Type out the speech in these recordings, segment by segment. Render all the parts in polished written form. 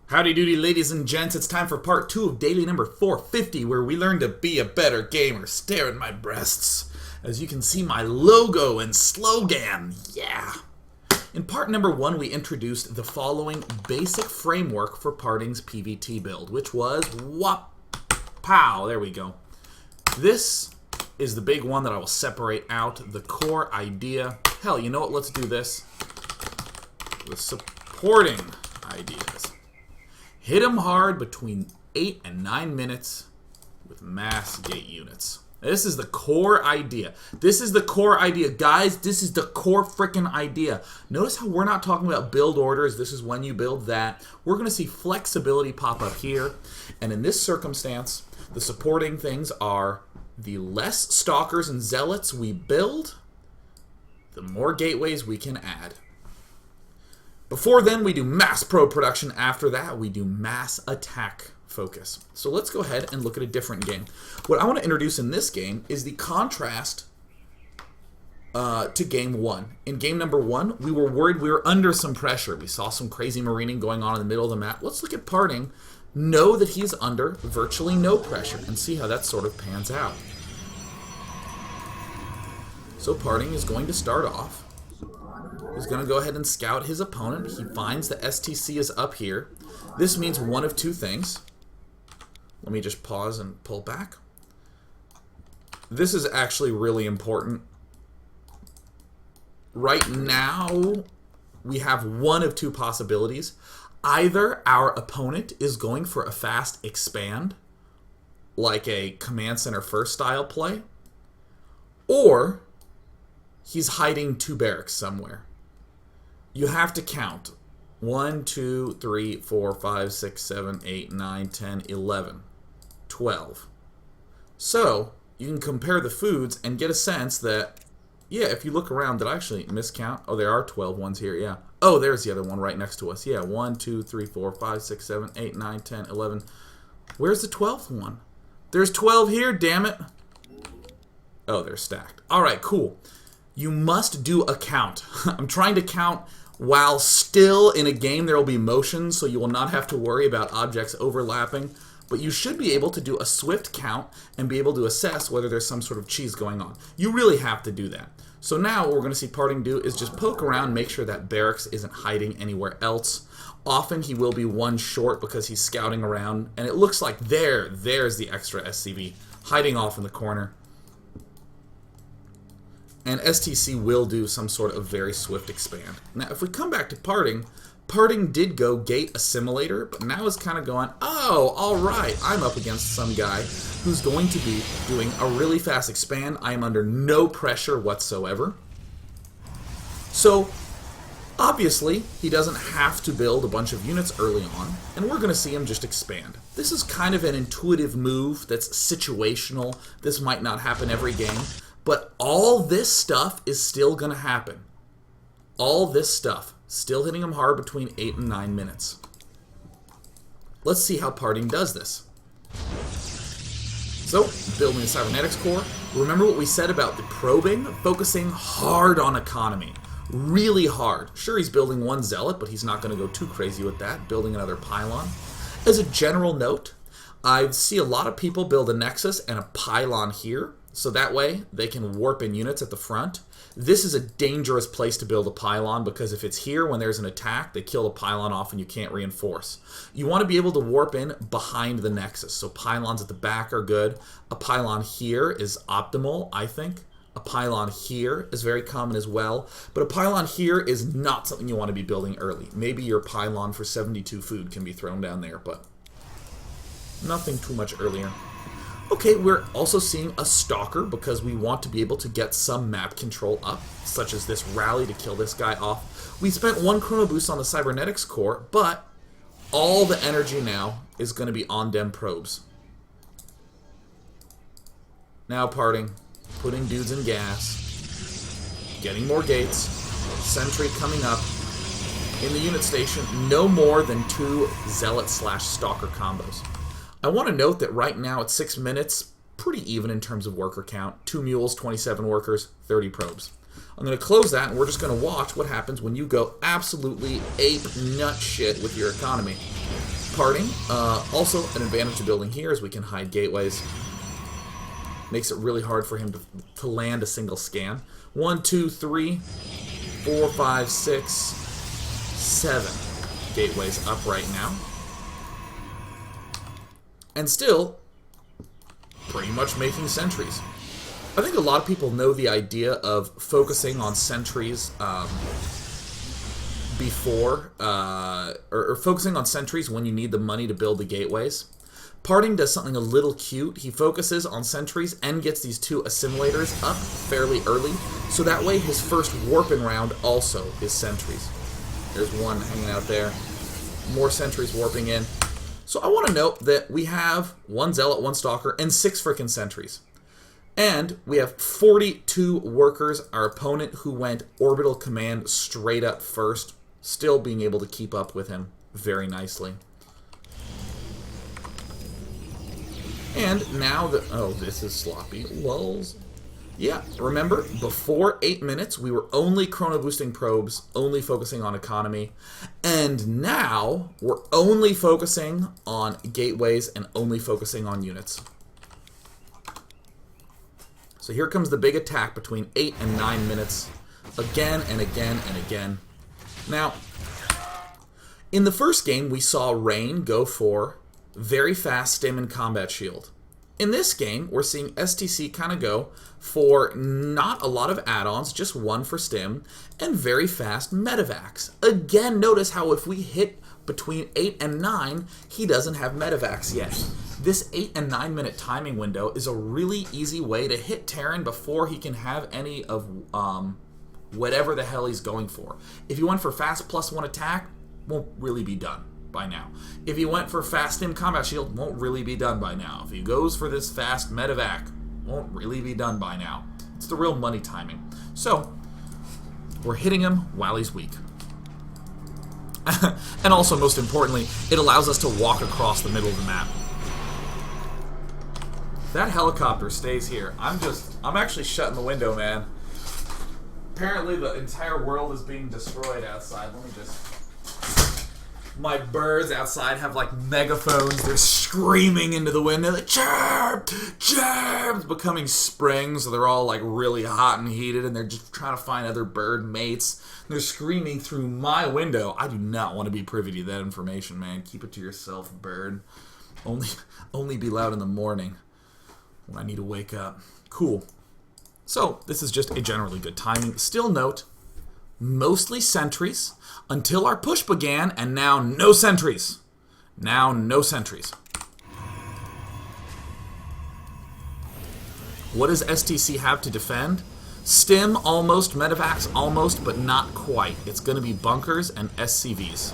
Howdy doody, ladies and gents. It's time for part 2 of daily number 450, where we learn to be a better gamer. Stare at my breasts. As you can see, my logo and slogan. Yeah. In part number 1, we introduced the following basic framework for Parting's PvT build, which was whop, pow. There we go. This is the big one that I will separate out, the core idea. Hell, you know what? Let's do this with supporting ideas. Hit them hard between 8 and 9 minutes with mass gate units. This is the core idea. This is the core idea. Guys, this is the core frickin' idea. Notice how we're not talking about build orders. This is when you build that. We're going to see flexibility pop up here. And in this circumstance, the supporting things are the less stalkers and zealots we build, the more gateways we can add. Before then, we do mass probe production. After that, we do mass attack focus. So let's go ahead and look at a different game. What I want to introduce in this game is the contrast to game 1. In game number 1, we were worried we were under some pressure. We saw some crazy marining going on in the middle of the map. Let's look at Parting, know that he's under virtually no pressure, and see how that sort of pans out. So Parting is going to start off. He's going to go ahead and scout his opponent. He finds the STC is up here. This means one of two things. Let me just pause and pull back. This is actually really important. Right now, we have one of two possibilities. Either our opponent is going for a fast expand, like a command center first style play, or he's hiding 2 barracks somewhere. You have to count 1, 2, 3, 4, 5, 6, 7, 8, 9, 10, 11, 12. So you can compare the foods and get a sense that, yeah, if you look around, did I actually miscount? Oh, there are 12 ones here, yeah. Oh, there's the other one right next to us. Yeah, 1, 2, 3, 4, 5, 6, 7, 8, 9, 10, 11. Where's the 12th one? There's 12 here, damn it. Oh, they're stacked. All right, cool. You must do a count. I'm trying to count while still in a game. There will be motion, so you will not have to worry about objects overlapping. But you should be able to do a swift count and be able to assess whether there's some sort of cheese going on. You really have to do that. So now what we're going to see Parting do is just poke around, make sure that barracks isn't hiding anywhere else. Often he will be one short because he's scouting around, and it looks like there's the extra SCV hiding off in the corner. And STC will do some sort of very swift expand. Now, if we come back to Parting, Parting did go gate assimilator, but now is kind of going, oh, all right, I'm up against some guy who's going to be doing a really fast expand. I am under no pressure whatsoever. So, obviously, he doesn't have to build a bunch of units early on, and we're going to see him just expand. This is kind of an intuitive move that's situational. This might not happen every game. But all this stuff is still going to happen. All this stuff. Still hitting him hard between 8 and 9 minutes. Let's see how Parting does this. So, building the cybernetics core. Remember what we said about the probing? Focusing hard on economy. Really hard. Sure, he's building one zealot, but he's not going to go too crazy with that. Building another pylon. As a general note, I see a lot of people build a nexus and a pylon here. So that way, they can warp in units at the front. This is a dangerous place to build a pylon because if it's here when there's an attack, they kill the pylon off and you can't reinforce. You want to be able to warp in behind the nexus. So pylons at the back are good. A pylon here is optimal, I think. A pylon here is very common as well. But a pylon here is not something you want to be building early. Maybe your pylon for 72 food can be thrown down there, but nothing too much earlier. Okay, we're also seeing a stalker because we want to be able to get some map control up, such as this rally to kill this guy off. We spent 1 chrono boost on the cybernetics core, but all the energy now is going to be on dem probes. Now Parting, putting dudes in gas, getting more gates, sentry coming up. In the unit station, no more than 2 zealot/stalker combos. I want to note that right now at 6 minutes, pretty even in terms of worker count. 2 mules, 27 workers, 30 probes. I'm going to close that, and we're just going to watch what happens when you go absolutely ape nut shit with your economy. Parting, also an advantage of building here is we can hide gateways. Makes it really hard for him to land a single scan. 1, 2, 3, 4, 5, 6, 7 gateways up right now. And still, pretty much making sentries. I think a lot of people know the idea of focusing on sentries before, or focusing on sentries when you need the money to build the gateways. Parting does something a little cute. He focuses on sentries and gets these 2 assimilators up fairly early, so that way his first warping round also is sentries. There's one hanging out there. More sentries warping in. So I want to note that we have 1 zealot, 1 stalker, and 6 frickin' sentries. And we have 42 workers. Our opponent, who went orbital command straight up first, still being able to keep up with him very nicely. And now that... Oh, this is sloppy. Lulz. Yeah, remember, before 8 minutes, we were only chrono boosting probes, only focusing on economy. And now, we're only focusing on gateways and only focusing on units. So here comes the big attack between 8 and 9 minutes. Again and again and again. Now, in the first game, we saw Rain go for very fast stim and combat shield. In this game, we're seeing STC kind of go for not a lot of add-ons, just 1 for stim, and very fast medevacs. Again, notice how if we hit between 8 and 9, he doesn't have medevacs yet. This 8 and 9 minute timing window is a really easy way to hit Terran before he can have any of whatever the hell he's going for. If he went for fast +1 attack, won't really be done by now. If he went for fast stim combat shield, won't really be done by now. If he goes for this fast medevac, won't really be done by now. It's the real money timing. So, we're hitting him while he's weak. And also, most importantly, it allows us to walk across the middle of the map. That helicopter stays here. I'm actually shutting the window, man. Apparently the entire world is being destroyed outside. Let me just... My birds outside have like megaphones. They're screaming into the window. Like, chirp! Chirp! It's becoming spring, so they're all like really hot and heated, and they're just trying to find other bird mates. They're screaming through my window. I do not want to be privy to that information, man. Keep it to yourself, bird. Only be loud in the morning when I need to wake up. Cool. So, this is just a generally good timing. Still note, mostly sentries until our push began, and now no sentries. Now no sentries. What does STC have to defend? Stim almost, medevacs almost, but not quite. It's going to be bunkers and SCVs.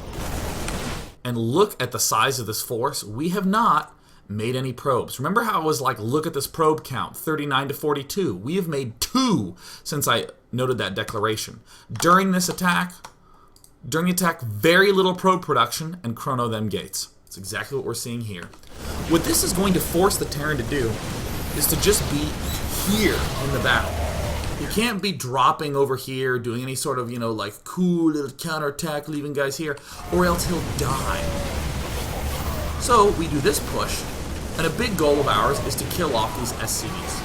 And look at the size of this force. We have not made any probes. Remember how I was like, look at this probe count, 39 to 42. We have made 2 since I noted that declaration. During the attack, very little probe production and chrono them gates. That's exactly what we're seeing here. What this is going to force the Terran to do is to just be here in the battle. He can't be dropping over here, doing any sort of, you know, like cool little counterattack, leaving guys here, or else he'll die. So we do this push, and a big goal of ours is to kill off these SCVs.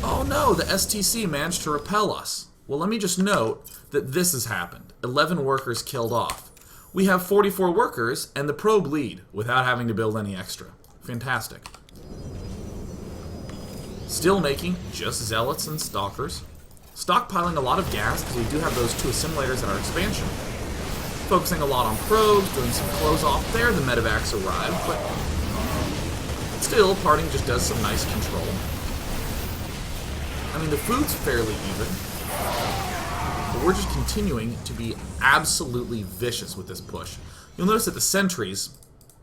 Oh no, the STC managed to repel us. Well, let me just note that this has happened. 11 workers killed off. We have 44 workers and the probe lead without having to build any extra. Fantastic. Still making just zealots and stalkers. Stockpiling a lot of gas because we do have those 2 assimilators at our expansion. Focusing a lot on probes, doing some close off there. The medevacs arrive, but still, Parting just does some nice control. I mean, the food's fairly even, but we're just continuing to be absolutely vicious with this push. You'll notice that the sentries,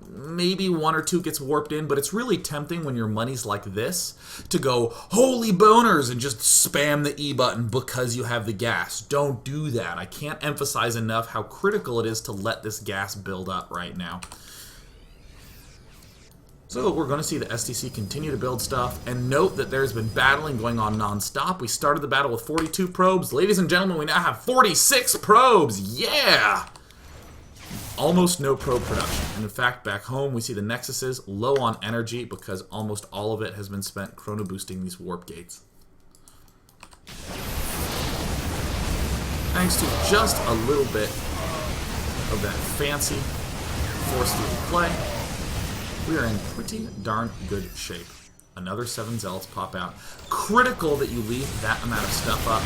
maybe 1 or 2 gets warped in, but it's really tempting when your money's like this to go, holy boners, and just spam the E button because you have the gas. Don't do that. I can't emphasize enough how critical it is to let this gas build up right now. So we're going to see the STC continue to build stuff, and note that there's been battling going on non-stop. We started the battle with 42 probes. Ladies and gentlemen, we now have 46 probes! Yeah! almost no probe production. And in fact, back home, we see the Nexuses low on energy because almost all of it has been spent chrono boosting these warp gates. Thanks to just a little bit of that fancy force field play, we are in pretty darn good shape. Another 7 Zealots pop out. Critical that you leave that amount of stuff up.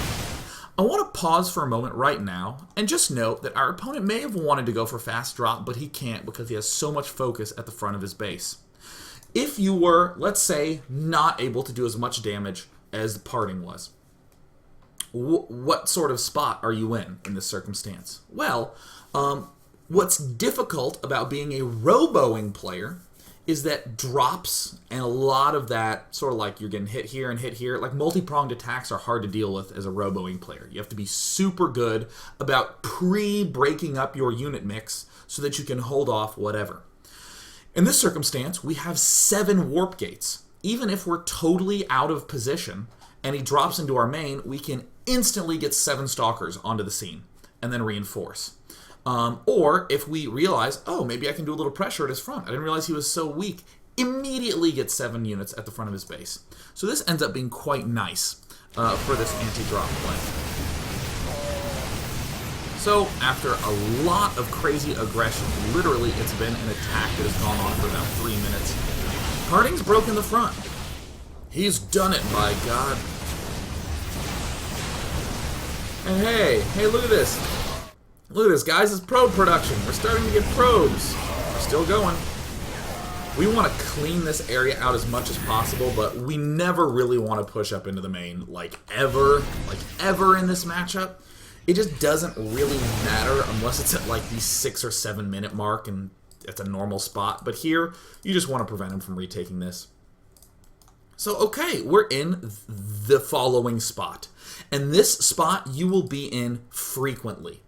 I want to pause for a moment right now and just note that our opponent may have wanted to go for fast drop, but he can't because he has so much focus at the front of his base. If you were, let's say, not able to do as much damage as the parting was, what sort of spot are you in this circumstance? Well, what's difficult about being a roboing player is that drops and a lot of that sort of like you're getting hit here and hit here, like multi-pronged attacks are hard to deal with as a roboing player. You have to be super good about pre-breaking up your unit mix so that you can hold off whatever. In this circumstance, we have 7 warp gates. Even if we're totally out of position and he drops into our main, we can instantly get 7 stalkers onto the scene and then reinforce. Or if we realize, oh, maybe I can do a little pressure at his front. I didn't realize he was so weak. Immediately get 7 units at the front of his base. So this ends up being quite nice for this anti-drop play. So after a lot of crazy aggression, literally it's been an attack that has gone on for about 3 minutes. Parting's broken the front. He's done it, by God. And hey, look at this. Look at this, guys. It's probe production. We're starting to get probes. We're still going. We want to clean this area out as much as possible, but we never really want to push up into the main, like ever in this matchup. It just doesn't really matter unless it's at like the 6 or 7 minute mark and it's a normal spot. But here, you just want to prevent him from retaking this. So, okay, we're in the following spot. And this spot you will be in frequently.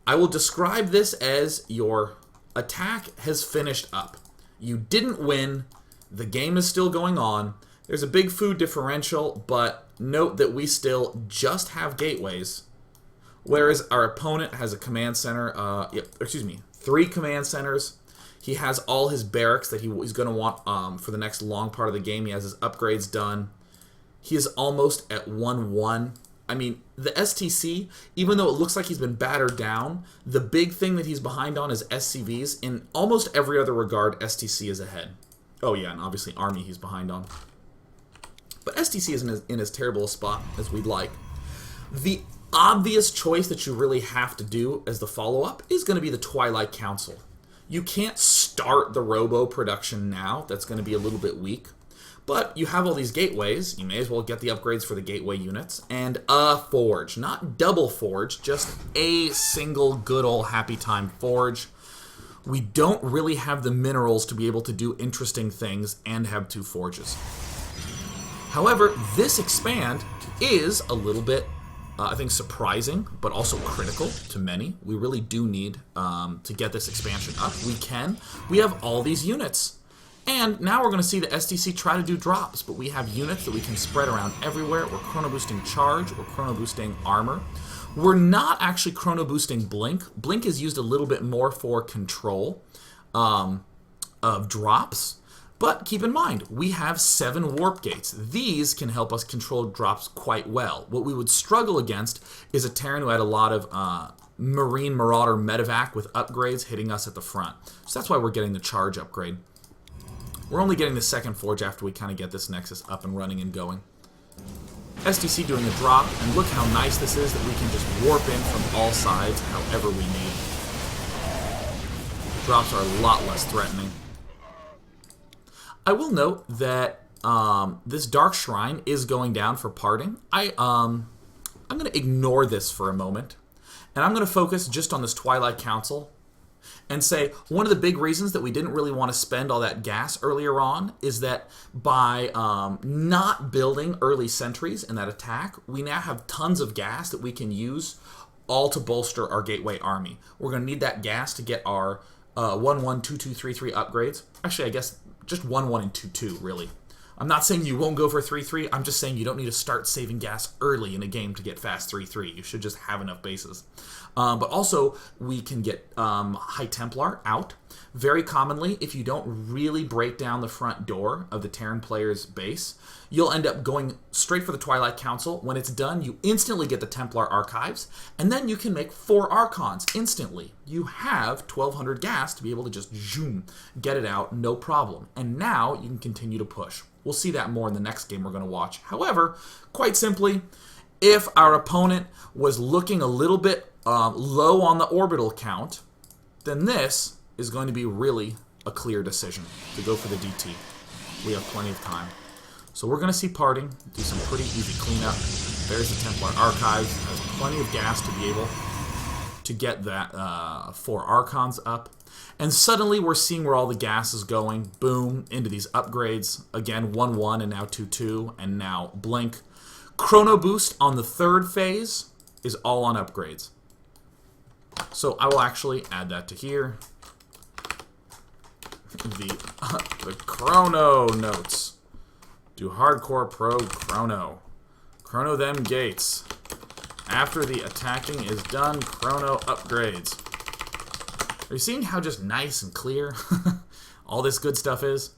I will describe this as your attack has finished up. You didn't win. The game is still going on. There's a big food differential, but note that we still just have gateways, whereas our opponent has a command center, 3 command centers. He has all his barracks that he's going to want for the next long part of the game. He has his upgrades done. He is almost at 1-1. I mean, the STC, even though it looks like he's been battered down, the big thing that he's behind on is SCVs. In almost every other regard, STC is ahead. Oh yeah, and obviously Army he's behind on. But STC isn't in as terrible a spot as we'd like. The obvious choice that you really have to do as the follow-up is going to be the Twilight Council. You can't start the robo production now. That's going to be a little bit weak. But you have all these gateways. You may as well get the upgrades for the gateway units. And a forge. Not double forge, just a single good old happy time forge. We don't really have the minerals to be able to do interesting things and have 2 forges. However, this expand is a little bit, I think, surprising, but also critical to many. We really do need to get this expansion up. We can. We have all these units. And now we're going to see the STC try to do drops, but we have units that we can spread around everywhere. We're chrono boosting charge, we're chrono boosting armor. We're not actually chrono boosting blink. Blink is used a little bit more for control of drops. But keep in mind, we have 7 warp gates. These can help us control drops quite well. What we would struggle against is a Terran who had a lot of Marine Marauder medevac with upgrades hitting us at the front. So that's why we're getting the charge upgrade. We're only getting the 2nd forge after we kind of get this Nexus up and running and going. STC doing a drop, and look how nice this is that we can just warp in from all sides however we need. Drops are a lot less threatening. I will note that this Dark Shrine is going down for parting. I'm going to ignore this for a moment, and I'm going to focus just on this Twilight Council and say one of the big reasons that we didn't really want to spend all that gas earlier on is that by not building early sentries in that attack, we now have tons of gas that we can use all to bolster our gateway army. We're going to need that gas to get our 1-1, 2-2, 3-3 upgrades. Actually, I guess just 1-1 and 2-2, really. I'm not saying you won't go for 3-3. I'm just saying you don't need to start saving gas early in a game to get fast 3-3. You should just have enough bases. But also, we can get High Templar out. Very commonly, if you don't really break down the front door of the Terran player's base, you'll end up going straight for the Twilight Council. When it's done, you instantly get the Templar Archives, and then you can make 4 Archons instantly. You have 1200 gas to be able to just zoom, get it out, no problem. And now you can continue to push. We'll see that more in the next game we're going to watch. However, quite simply, if our opponent was looking a little bit low on the orbital count, then this is going to be really a clear decision to go for the DT. We have plenty of time. So we're going to see parting, do some pretty easy cleanup. There's the Templar Archives. Has plenty of gas to be able to get that 4 Archons up. And suddenly we're seeing where all the gas is going. Boom, into these upgrades. Again, 1-1 and now 2-2 and now blink. Chrono boost on the 3rd phase is all on upgrades. So I will actually add that to here. The chrono notes. Do hardcore pro chrono. Chrono them gates. After the attacking is done, chrono upgrades. Are you seeing how just nice and clear all this good stuff is?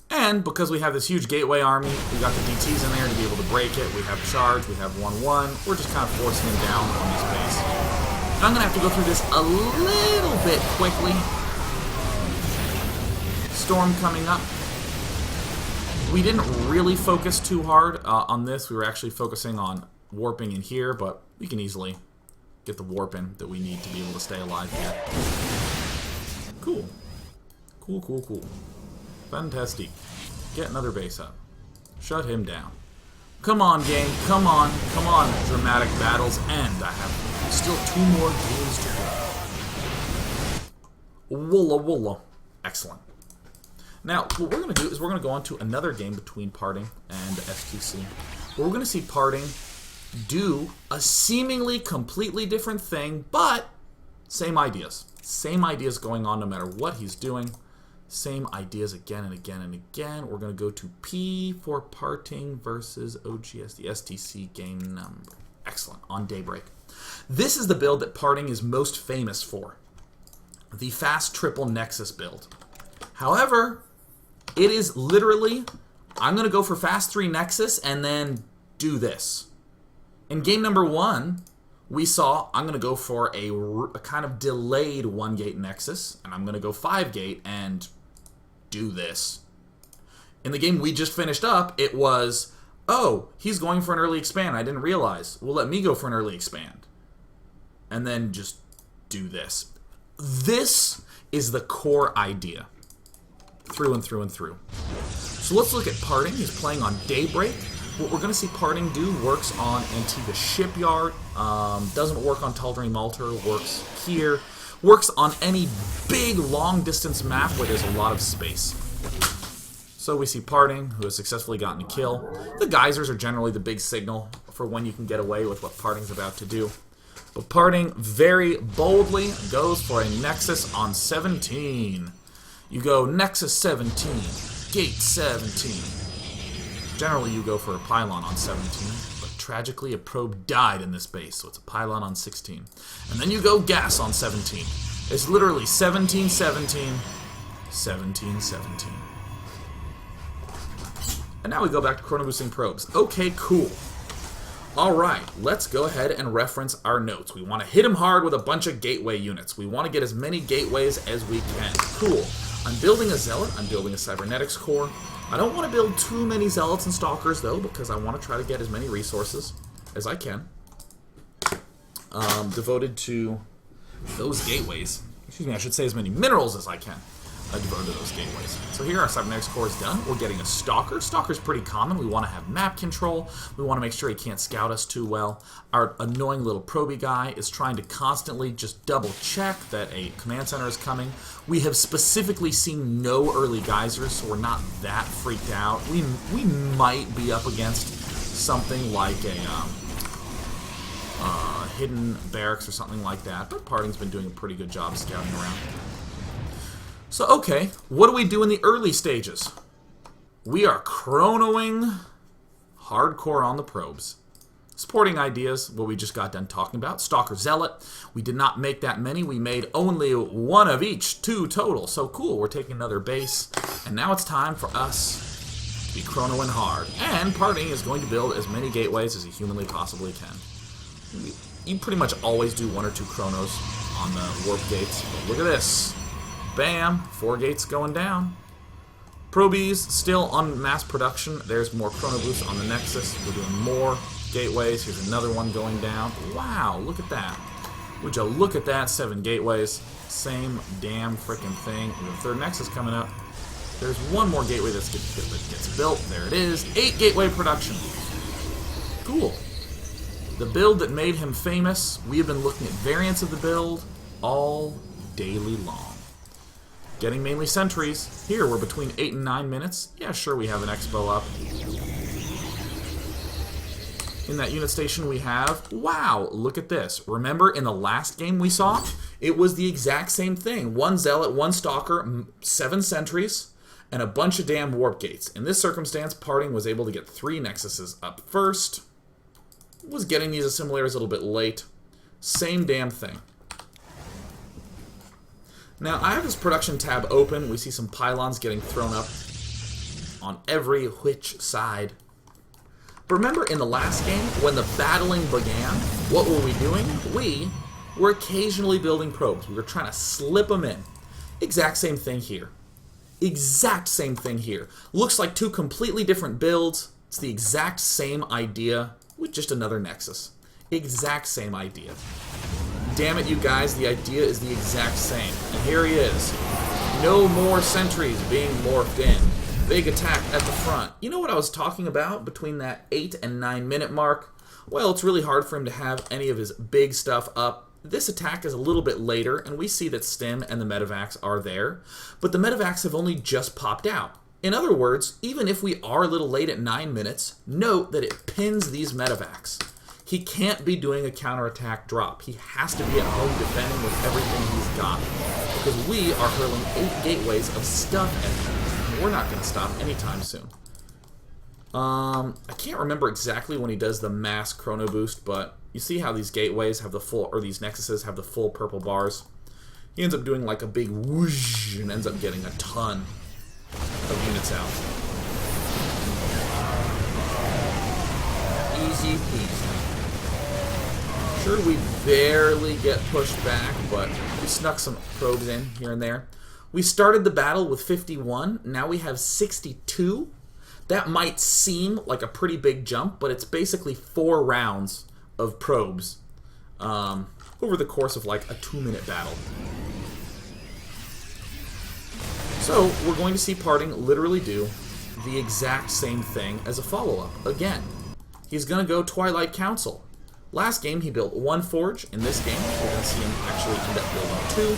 And because we have this huge gateway army, we got the DTs in there to be able to break it. We have charge, we have 1-1. We're just kind of forcing them down on this base. And I'm going to have to go through this a little bit quickly. Storm coming up. We didn't really focus too hard on this. We were actually focusing on warping in here, but we can easily get the warp in that we need to be able to stay alive here. Cool. Cool, cool, cool. Fantastic. Get another base up. Shut him down. Come on, game. Come on. Come on. Dramatic battles end. I have still 2 more games to go. Woola woola. Excellent. Now, what we're going to do is we're going to go on to another game between Parting and SQC, where we're going to see Parting do a seemingly completely different thing, but same ideas. Same ideas going on no matter what he's doing. Same ideas again and again and again. We're going to go to P for Parting versus OGS, the STC game number. Excellent. On Daybreak. This is the build that Parting is most famous for. The fast triple Nexus build. However, it is literally, I'm going to go for fast 3 Nexus and then do this. In game number 1, we saw I'm going to go for a kind of delayed 1-gate Nexus, and I'm going to go 5-gate and do this. In the game we just finished up, it was, oh, he's going for an early expand. I didn't realize. Well, let me go for an early expand. And then just do this. This is the core idea. Through and through and through. So let's look at Parting. He's playing on Daybreak. What we're going to see Parting do works on Antigua Shipyard, doesn't work on Taldring Malter, works here, works on any big long-distance map where there's a lot of space. So we see Parting, who has successfully gotten a kill. The geysers are generally the big signal for when you can get away with what Parting's about to do. But Parting very boldly goes for a Nexus on 17. You go Nexus 17, Gate 17. Generally, you go for a Pylon on 17, but tragically, a probe died in this base, so it's a Pylon on 16. And then you go Gas on 17. It's literally 17, 17, 17, 17. And now we go back to chrono boosting probes. Okay, cool. Alright, let's go ahead and reference our notes. We want to hit him hard with a bunch of gateway units. We want to get as many gateways as we can. Cool. I'm building a Zealot, I'm building a Cybernetics Core. I don't want to build too many Zealots and Stalkers, though, because I want to try to get as many resources as I can devoted to those gateways. Excuse me, I should say as many minerals as I can devoted to those gateways. So here our Cybernetics Core is done. We're getting a Stalker. Stalker's pretty common. We want to have map control. We want to make sure he can't scout us too well. Our annoying little proby guy is trying to constantly just double check that a command center is coming. We have specifically seen no early geysers, so we're not that freaked out. We might be up against something like a hidden barracks or something like that, but Parting's been doing a pretty good job scouting around. So, okay, what do we do in the early stages? We are chronoing hardcore on the probes. Supporting ideas, what we just got done talking about. Stalker Zealot, we did not make that many. We made only one of each, 2 total. So cool, we're taking another base. And now it's time for us to be chronoing hard. And Parting is going to build as many gateways as he humanly possibly can. You pretty much always do 1 or 2 chronos on the warp gates. But look at this. Bam, 4 gates going down. Probees still on mass production. There's more chrono boosts on the Nexus. We're doing more gateways. Here's another one going down. Wow, look at that. Would you look at that? 7 gateways. Same damn freaking thing. The 3rd Nexus coming up. There's 1 more gateway that gets built. There it is. 8 gateway production. Cool. The build that made him famous. We have been looking at variants of the build all daily long. Getting mainly sentries. Here, we're between 8 and 9 minutes. Yeah, sure, we have an expo up. In that unit station we have... Wow, look at this. Remember in the last game we saw? It was the exact same thing. 1 Zealot, 1 Stalker, 7 sentries, and a bunch of damn warp gates. In this circumstance, Parting was able to get 3 Nexuses up first. Was getting these assimilators a little bit late. Same damn thing. Now, I have this production tab open. We see some pylons getting thrown up on every which side. But remember in the last game, when the battling began, what were we doing? We were occasionally building probes. We were trying to slip them in. Exact same thing here. Exact same thing here. Looks like 2 completely different builds. It's the exact same idea with just another Nexus. Exact same idea. Damn it, you guys, the idea is the exact same. And here he is. No more sentries being morphed in. Big attack at the front. You know what I was talking about between that 8 and 9 minute mark? Well, it's really hard for him to have any of his big stuff up. This attack is a little bit later, and we see that Stim and the Medivacs are there. But the Medivacs have only just popped out. In other words, even if we are a little late at 9 minutes, note that it pins these Medivacs. He can't be doing a counterattack drop. He has to be at home defending with everything he's got. Because we are hurling 8 gateways of stuff at him. And we're not going to stop anytime soon. I can't remember exactly when he does the mass chrono boost, but you see how these gateways have the full, or these Nexuses have the full purple bars? He ends up doing like a big whoosh and ends up getting a ton of units out. Easy peasy. Sure, we barely get pushed back, but we snuck some probes in here and there. We started the battle with 51, now we have 62. That might seem like a pretty big jump, but it's basically 4 rounds of probes over the course of like a 2-minute battle. So, we're going to see Parting literally do the exact same thing as a follow-up again. He's going to go Twilight Council. Last game, he built 1 forge. In this game, we're going to see him actually end up building 2.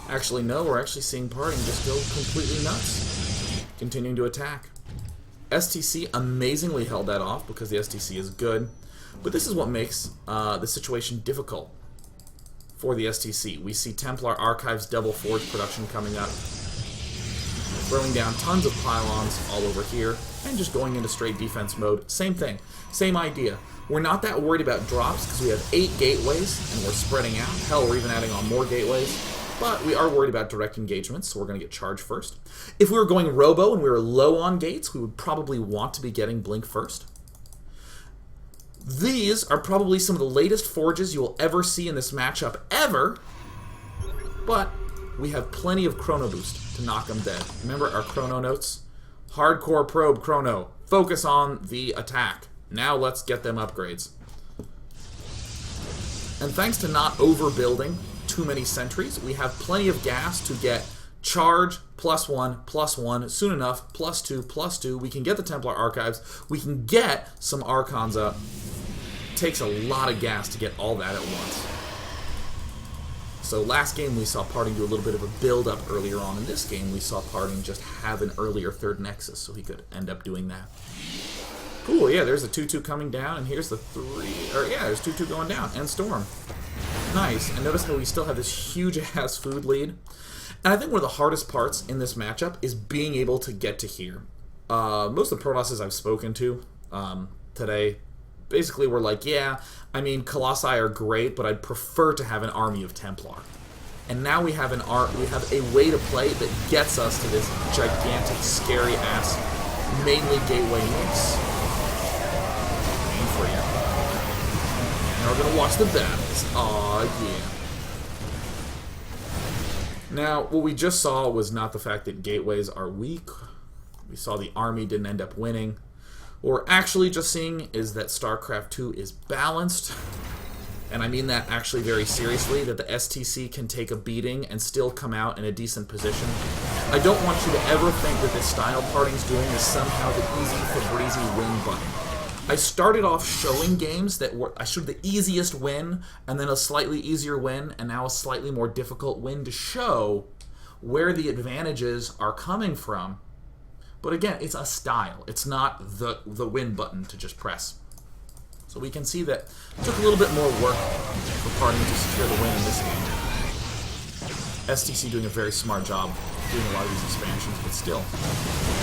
Actually, no, we're actually seeing Parting just go completely nuts. Continuing to attack. STC amazingly held that off because the STC is good. But this is what makes the situation difficult for the STC. We see Templar Archives double forge production coming up. Throwing down tons of pylons all over here. And just going into straight defense mode. Same thing. Same idea. We're not that worried about drops because we have 8 gateways and we're spreading out. Hell, we're even adding on more gateways. But we are worried about direct engagements, so we're going to get charged first. If we were going robo and we were low on gates, we would probably want to be getting blink first. These are probably some of the latest forges you will ever see in this matchup ever. But we have plenty of chrono boost to knock them dead. Remember our chrono notes? Hardcore probe chrono. Focus on the attack. Now let's get them upgrades. And thanks to not overbuilding too many sentries, we have plenty of gas to get charge, +1, soon enough, +2. We can get the Templar Archives. We can get some Archons up. Takes a lot of gas to get all that at once. So last game we saw Parting do a little bit of a build-up earlier on. In this game we saw Parting just have an earlier 3rd Nexus, so he could end up doing that. Cool, yeah, there's a 2-2 coming down, and here's the 3... Or yeah, there's 2-2 going down, and Storm. nice. And notice how we still have this huge-ass food lead. And I think one of the hardest parts in this matchup is being able to get to here. Most of the Protosses I've spoken to today basically were like, yeah, I mean, Colossi are great, but I'd prefer to have an army of Templar. And now we have a way to play that gets us to this gigantic, scary-ass, mainly gateway mix. Aim for you. Now we're gonna watch the battles. Aw, yeah. Now, what we just saw was not the fact that gateways are weak. We saw the army didn't end up winning. What we're actually just seeing is that StarCraft 2 is balanced. And I mean that actually very seriously, that the STC can take a beating and still come out in a decent position. I don't want you to ever think that this style Parting's doing is somehow the easy Fabrizi win button. I started off showing games that I showed the easiest win, and then a slightly easier win, and now a slightly more difficult win to show where the advantages are coming from. But again, it's a style. It's not the win button to just press. So we can see that it took a little bit more work for Parting to secure the win in this game. STC doing a very smart job doing a lot of these expansions, but still,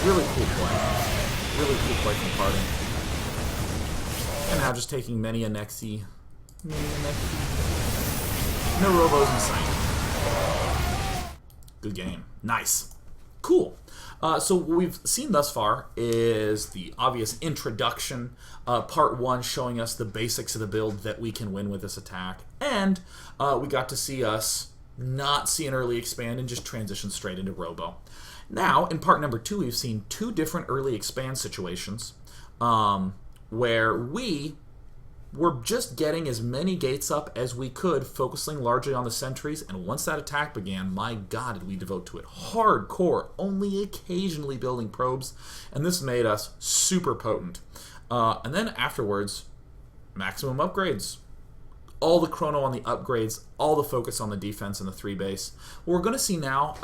really cool play. Really cool play from Parting. And now just taking many a Nexi. No robos in sight. Good game. Nice. Cool. So what we've seen thus far is the obvious introduction, part 1 showing us the basics of the build that we can win with this attack, and we got to see us not see an early expand and just transition straight into Robo. Now, in part number 2, we've seen 2 different early expand situations where we were just getting as many gates up as we could, focusing largely on the sentries, and once that attack began, my god, did we devote to it hardcore, only occasionally building probes, and this made us super potent. And then afterwards, maximum upgrades. All the chrono on the upgrades, all the focus on the defense and the 3 base. What we're going to see now,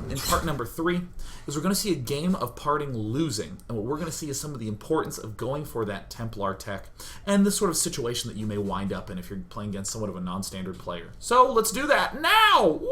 in part number 3, is we're going to see a game of Parting losing. And what we're going to see is some of the importance of going for that Templar tech, and the sort of situation that you may wind up in if you're playing against somewhat of a non-standard player. So, let's do that now! Woo!